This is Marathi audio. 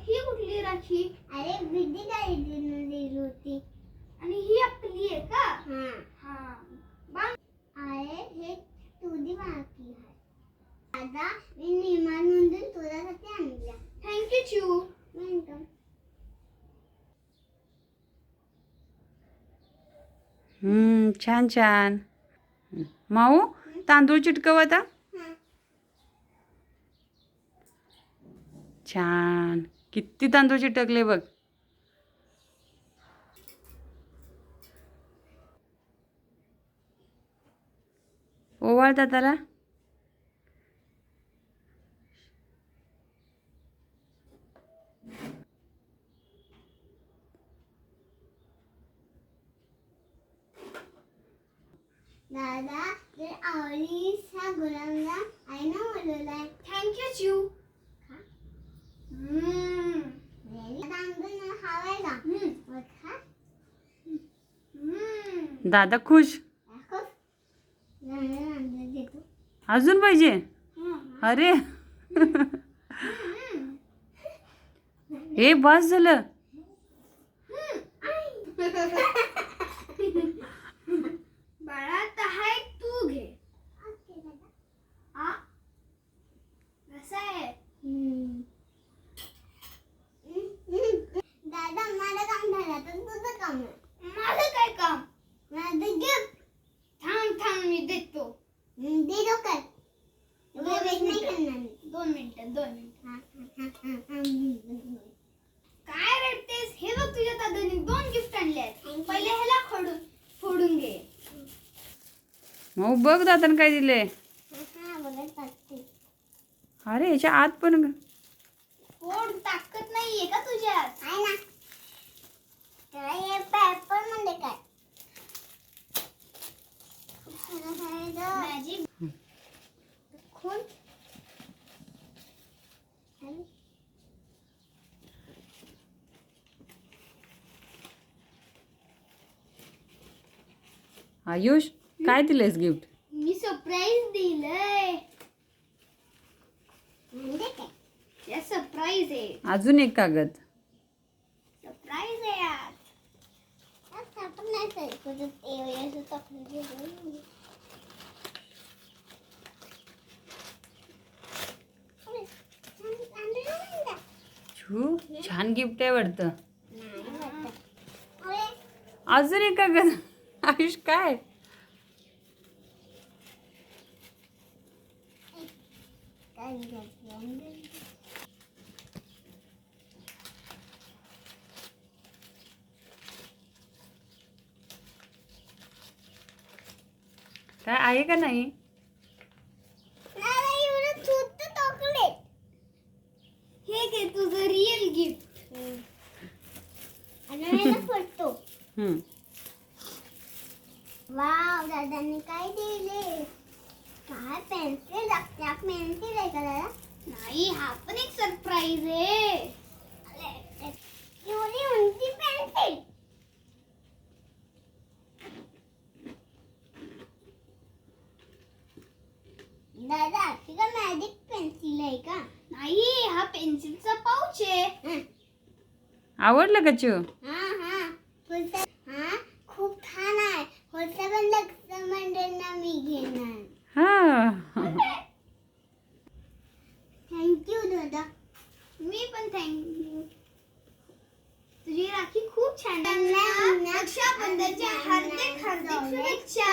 ही कुठली राखी? अरे विधी गाडीनं दिली होती. आणि ही आपली आहे का? हाँ बांध. अरे हे तुझी बाकी आहे. दादा मी निमानमधून तुझ्यासाठी आणल्या. थँक्यू चू. वेलकम. छान छान. माऊ तांदूळ चिटकव आता. छान. किती तांदूळ चिटकले बघ. ओवाळ दादाला. दादा जर आवडीस हा गुलाबजाम आहे ना बोलवलाय. थँक्यू चू. तांदूळ ना खावाय का? मग खा. दादा खुश. दाखव. तांदूळ देतो. अजून पाहिजे. अरे हे बस झालं. बाळा आता हा एक तू घे. आ कसा आहे? दादा मला काम झालं तर तुझं काम आहे. माझं काय काम? माझं गिफ्ट थांब मी देतो. दे डोक्यात. वेट नाही करणार मी. 2 मिनिटं. काय रडतेस? हे बघ तुझ्या दादाने 2 गिफ्ट आणले आहेत. पहिले ह्याला फोडून घे. माऊ बघ दादाने काय दिले. बघत टाकते. अरे याच्या आत पण फोड. ताकद नाहीये का तुझ्यात? आहे ना. त्याला हे पेपर मध्ये काय? मॅजिक. खोल. आयुष काय दिलेस गिफ्ट. मी सरप्राईज दिलंय. म्हणजे काय? या सरप्राईज आहे. अजून एक कागद. सरप्राईज आहे यात. आपण नाही काय कुठं एवढं टाकलं. छू छान गिफ्ट आहे वाटतं. अजून एक कागद. आयुष काय. काय आहे का नाही. एवढं छोटं चॉकलेट. हे घे तुझं रिअल गिफ्ट. आणि फोटो. हम्म. वाव दादांनी काय दिले. काय पेन्सिल लागते. पेन्सिल आहे का दादा? नाही, हा पण एक सरप्राईज आहे. एवढी उंची पेन्सिल. दादा ती का मॅजिक पेन्सिल आहे का? नाही, हा पेन्सिलचा पाऊच आहे. आवडलं का चू. हा खूप छान आहे. होता पण लक्ष मंडळना मी घेणार. हा. थँक्यू दादा. मी पण थँक्यू. तुझी राखी खूप छान आहे. रक्षाबंधनच्या हार्दिक शुभेच्छा.